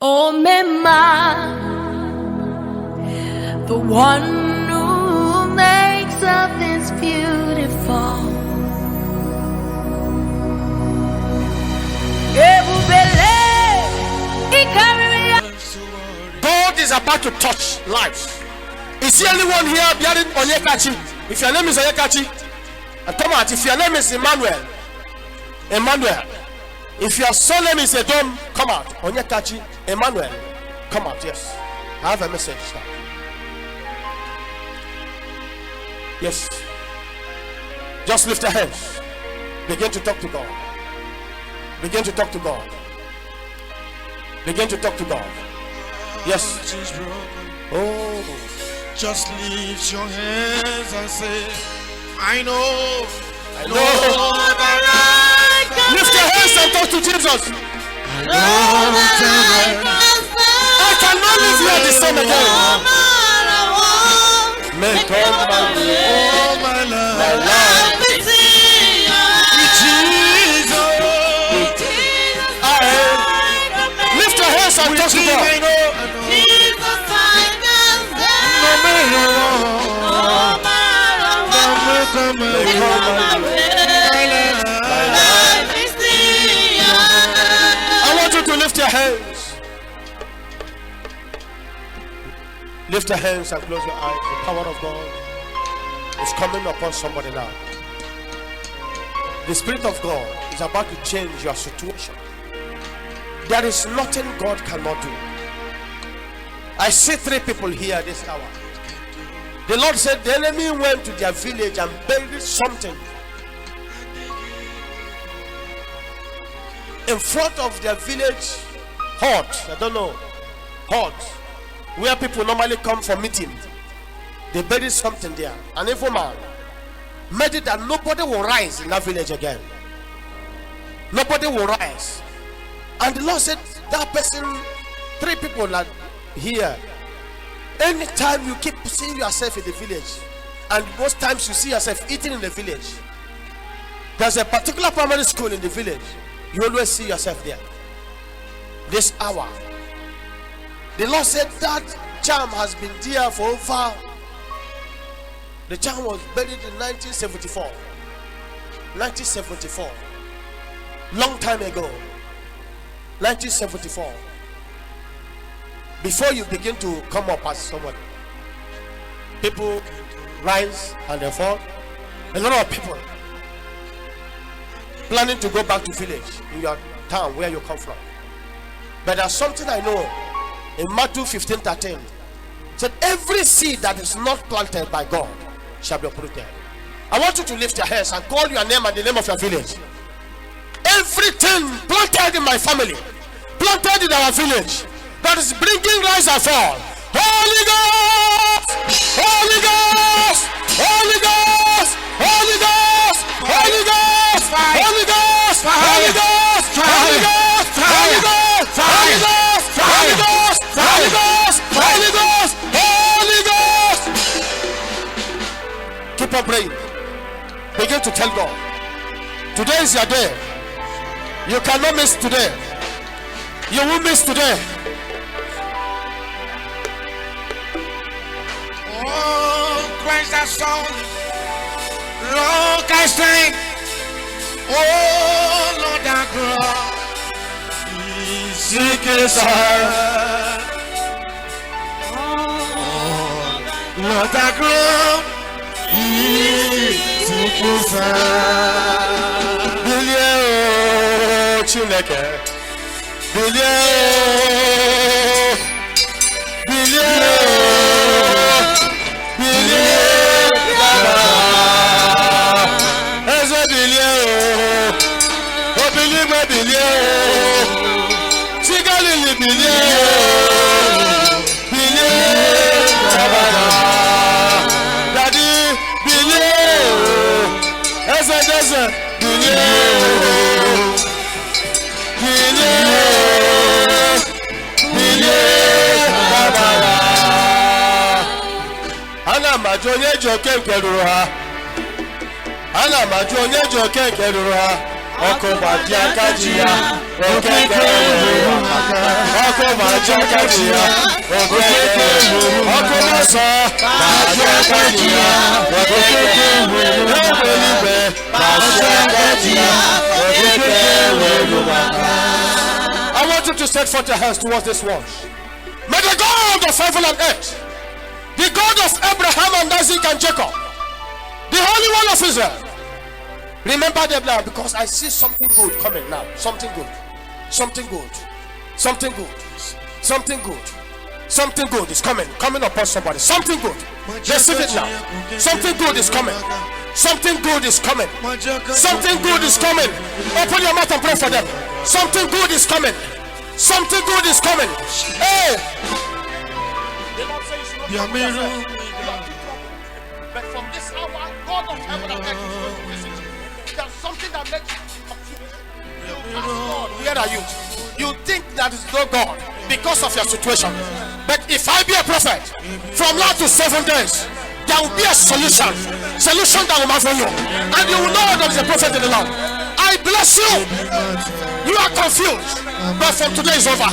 Oh, Mema, the one who makes all things beautiful. God is about to touch lives. Is there anyone here bearing Onyekachi? If your name is Onyekachi, and Thomas, if your name is Emmanuel. If your surname is Edom, come out. Onyekachi, Emmanuel, come out. Yes, I have a message now. Yes, just lift your hands. Begin to talk to God. Begin to talk to God. Begin to talk to God. Yes. Oh, just lift your hands and say, I know that lift your hands and talk to Jesus. I cannot live here the same again. Make all my life with Jesus. Lift your hands and talk to God. I want you to lift your hands. Lift your hands and close your eyes. The power of God is coming upon somebody now. The Spirit of God is about to change your situation. There is nothing God cannot do. I see 3 people here this hour. The Lord said the enemy went to their village and buried something in front of their village hut. I don't know, hut where people normally come for meeting. They buried something there. An evil man made it that nobody will rise in that village again. Nobody will rise. And the Lord said that person, 3 people are here. Anytime you keep seeing yourself in the village, and most times you see yourself eating in the village, there's a particular primary school in the village, you always see yourself there. This hour, the Lord said that charm has been there for over. The charm was buried in 1974. 1974. Long time ago. 1974. Before you begin to come up as someone, people rise and they fall. A lot of people planning to go back to village in your town where you come from. But there's something I know in Matthew 15:13. Said every seed that is not planted by God shall be uprooted. I want you to lift your hands and call your name and the name of your village. Everything planted in my family, planted in our village, that is bringing rise and fall. Holy Ghost! Holy Ghost! Holy Ghost! Holy Ghost! Holy Ghost! Holy Ghost! Holy Ghost! Holy Ghost! Holy Ghost! Holy Ghost! Holy Ghost! Holy Ghost! Holy Ghost! Holy Ghost! Keep on praying. Begin to tell God. Today is your day. You cannot miss today. You will miss today. Oh, Christ has song, Lord, I sing. Oh, Lord, I grow. Seek His heart. Oh, Lord, I grow. Seek His heart. Billion, Chineke. Billion, billion. Onye joke nkeruru ha ana maju onye joke nkeruru ha ọkụ gbadi aka ji ya oke nkeruru ha ọkụ I want you to set forth your hands towards this wall. May the God of heaven and earth, the God of Abraham and Isaac and Jacob, the Holy One of Israel, remember them now, because I see something good coming now. Something good. Something good. Something good. Something good. Something good is coming upon somebody. Something good. Receive it now. Something good is coming. Something good is coming. Something good is coming. Open your mouth and pray for them. Something good is coming. Something good is coming. Hey. But from this hour, God of heaven and earth, there's something that makes you confused. You ask God, where are you? You think that is no God because of your situation. But if I be a prophet, from now to 7 days, there will be a solution that will marvel you, and you will know there is a prophet in the Lord. I bless you. You are confused, but from today is over.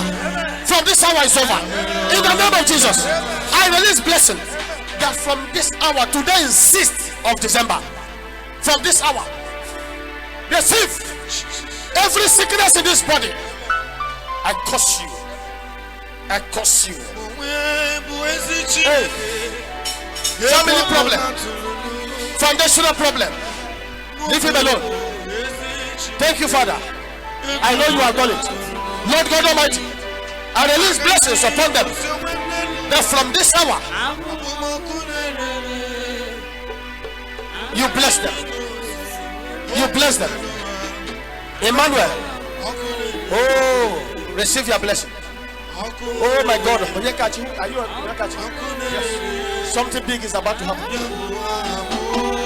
From this hour is over. In the name of Jesus, I release blessing that from this hour, today is 6th of December. From this hour, receive every sickness in this body. I curse you. I curse you. Hey. Family problem, foundational problem, leave him alone. Thank you, Father. I know you have done it. Lord God Almighty, I release blessings upon them, that from this hour you bless them. You bless them. Emmanuel, oh, receive your blessing. Oh my God, are you catching? Yes. Something big is about to happen.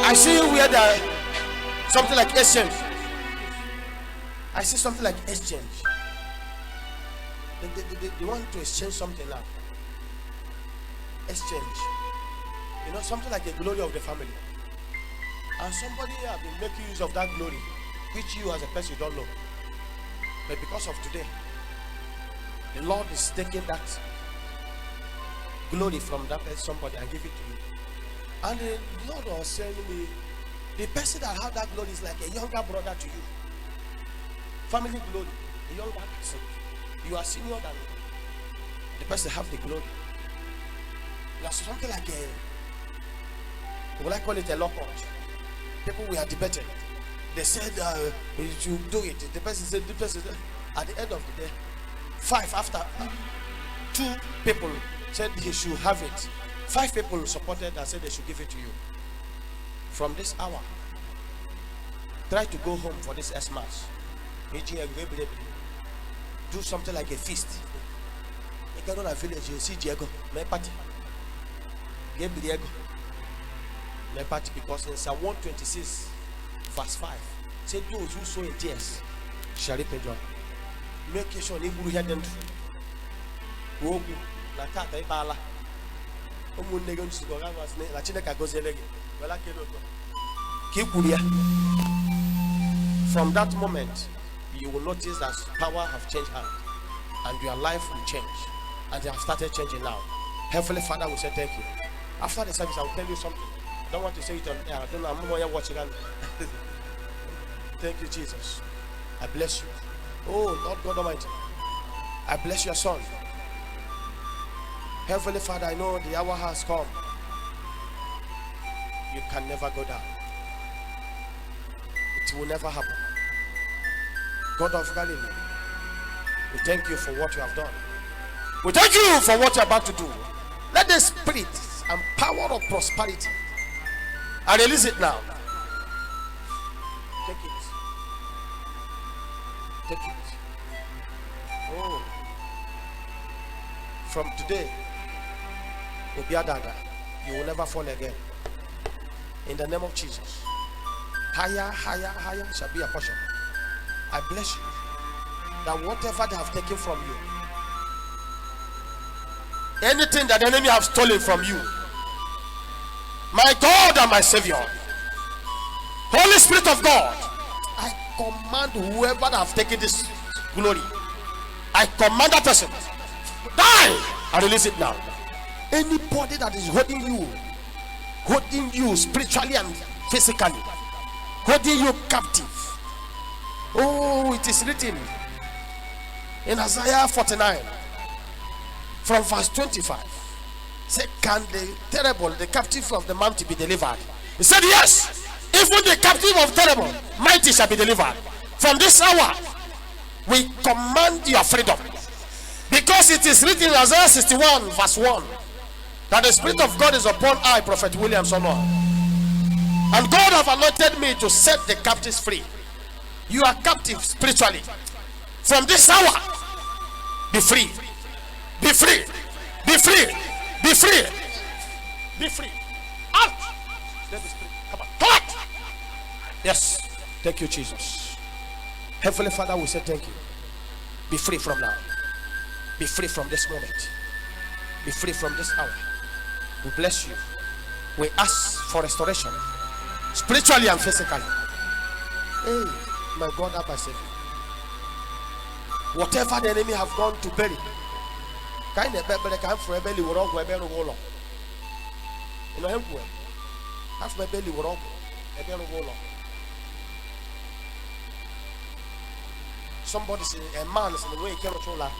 I see you where there something like exchange. I see something like exchange. They want to exchange something now. Exchange. You know, something like the glory of the family. And somebody have been making use of that glory, which you as a person don't know. But because of today, the Lord is taking that glory from that person, somebody, and give it to you. And the Lord was saying to me, the person that had that glory is like a younger brother to you. Family glory, a younger person. You are senior than the person have the glory. There's something like a, what I call it, a lockout. People we are debating. They said you should do it. The person said, at the end of the day, 5 after 2 people said he should have it. 5 people supported and said they should give it to you. From this hour, try to go home for this Xmas. Do something like a feast. You go to a village, you see Diego, my party. Give Diego, my party, because in Psalm 126, verse 5, say those who sow in tears shall reap a joy. Make sure you hear them. Wogu na tata ibala. Omu ndege nchiko gawa sne la chineka gozelege. Wala kedo to. Kikulia. From that moment, you will notice that power have changed hands, and your life will change, and they have started changing now. Heavenly Father will say thank you. After the service, I will tell you something. I don't want to say it on air. I don't know. I'm more watching. Thank you, Jesus. I bless you. Oh, Lord God Almighty, I bless your son. Heavenly Father, I know the hour has come. You can never go down. It will never happen. God of Galilee, we thank you for what you have done. We thank you for what you're about to do. Let the spirit and power of prosperity, I release it now. Take it. Take it. Oh. From today, Obiadada, you will never fall again. In the name of Jesus. Higher, higher, higher shall be a portion. I bless you that whatever they have taken from you, anything that the enemy have stolen from you, my God and my Savior, Holy Spirit of God, I command whoever that have taken this glory, I command that person Die! I release it now. Anybody that is holding you spiritually and physically, holding you captive. Oh, it is written in Isaiah 49 from verse 25. Say, can the terrible, the captive of the mighty be delivered? He said, yes, even the captive of terrible, mighty shall be delivered. From this hour, we command your freedom. Because it is written in Isaiah 61 verse 1 that the Spirit of God is upon I, Prophet William Sonoa. And God have anointed me to set the captives free. You are captive spiritually. From this hour, be free. Be free. Be free. Be free. Be free. Out. Let the Spirit come on. Come out. Yes. Thank you, Jesus. Heavenly Father, we say thank you. Be free from now. Be free from this moment. Be free from this hour. We bless you. We ask for restoration, spiritually and physically. Hey, my God, Abba Savior. Whatever the enemy have gone to bury, kind of belly can for a belly will all go a belly wall. You know him well. Half my belly will all go a belly wall. Somebody's a man is in the way he cannot control that.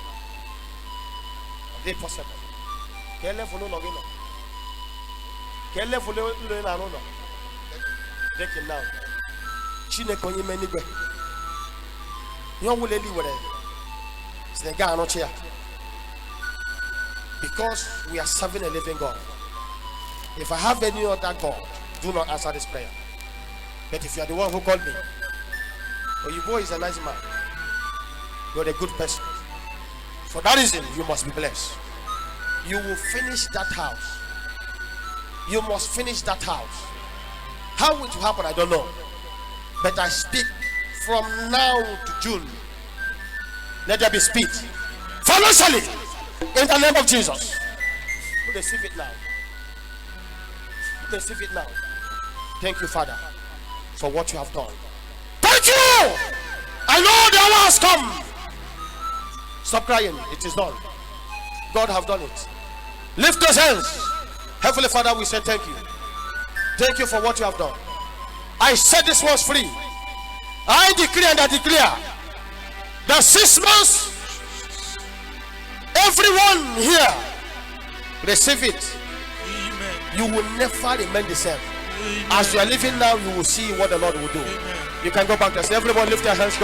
They possible. Can level no login. Can level no no. Take him now. Chine konyi many gbe. You will leave with it. It's the guy not here. Because we are serving a living God. If I have any other God, do not answer this prayer. But if you are the one who called me, Oyibo is a nice man. You're a good person. For that reason, you must be blessed. You will finish that house. You must finish that house. How it will happen, I don't know. But I speak from now to June. Let there be speed. Financially, in the name of Jesus. You receive it now. You receive it now. Thank you, Father, for what you have done. Thank you. I know the hour has come. Stop crying. It is done. God have done it. Lift those hands. Heavenly Father, we say thank you. Thank you for what you have done. I set this ones free. I decree and I declare that 6 months, everyone here receive it. Amen. You will never remain the same. Amen. As you are living now, you will see what the Lord will do. Amen. You can go back there. Say, everyone lift your hands. Go.